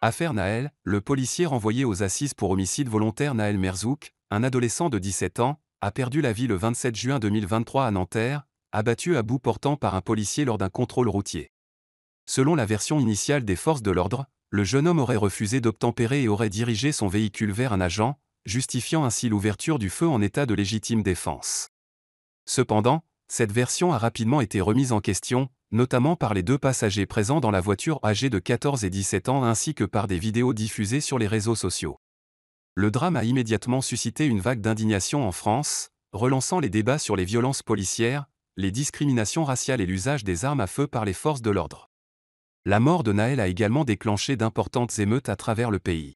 Affaire Nahel, le policier renvoyé aux assises pour homicide volontaire Nahel Merzouk, un adolescent de 17 ans, a perdu la vie le 27 juin 2023 à Nanterre, abattu à bout portant par un policier lors d'un contrôle routier. Selon la version initiale des forces de l'ordre, le jeune homme aurait refusé d'obtempérer et aurait dirigé son véhicule vers un agent, justifiant ainsi l'ouverture du feu en état de légitime défense. Cependant, cette version a rapidement été remise en question, notamment par les deux passagers présents dans la voiture âgés de 14 et 17 ans ainsi que par des vidéos diffusées sur les réseaux sociaux. Le drame a immédiatement suscité une vague d'indignation en France, relançant les débats sur les violences policières, les discriminations raciales et l'usage des armes à feu par les forces de l'ordre. La mort de Nahel a également déclenché d'importantes émeutes à travers le pays.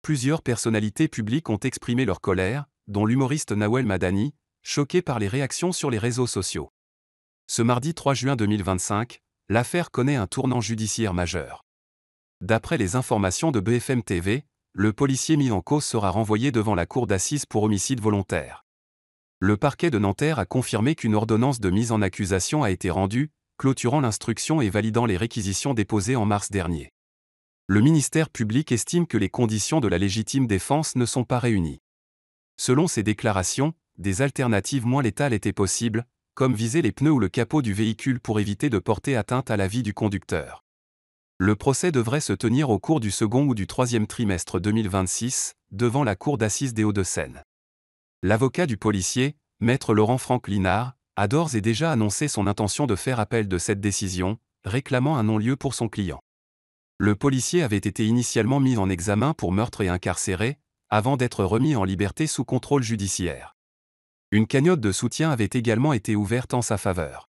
Plusieurs personnalités publiques ont exprimé leur colère, dont l'humoriste Nawel Madani, choqué par les réactions sur les réseaux sociaux. Ce mardi 3 juin 2025, l'affaire connaît un tournant judiciaire majeur. D'après les informations de BFM TV, le policier mis en cause sera renvoyé devant la cour d'assises pour homicide volontaire. Le parquet de Nanterre a confirmé qu'une ordonnance de mise en accusation a été rendue, clôturant l'instruction et validant les réquisitions déposées en mars dernier. Le ministère public estime que les conditions de la légitime défense ne sont pas réunies. Selon ses déclarations, des alternatives moins létales étaient possibles, comme viser les pneus ou le capot du véhicule pour éviter de porter atteinte à la vie du conducteur. Le procès devrait se tenir au cours du second ou du troisième trimestre 2026, devant la cour d'assises des Hauts-de-Seine. L'avocat du policier, maître Laurent-Franck Linard, a d'ores et déjà annoncé son intention de faire appel de cette décision, réclamant un non-lieu pour son client. Le policier avait été initialement mis en examen pour meurtre et incarcéré, avant d'être remis en liberté sous contrôle judiciaire. Une cagnotte de soutien avait également été ouverte en sa faveur.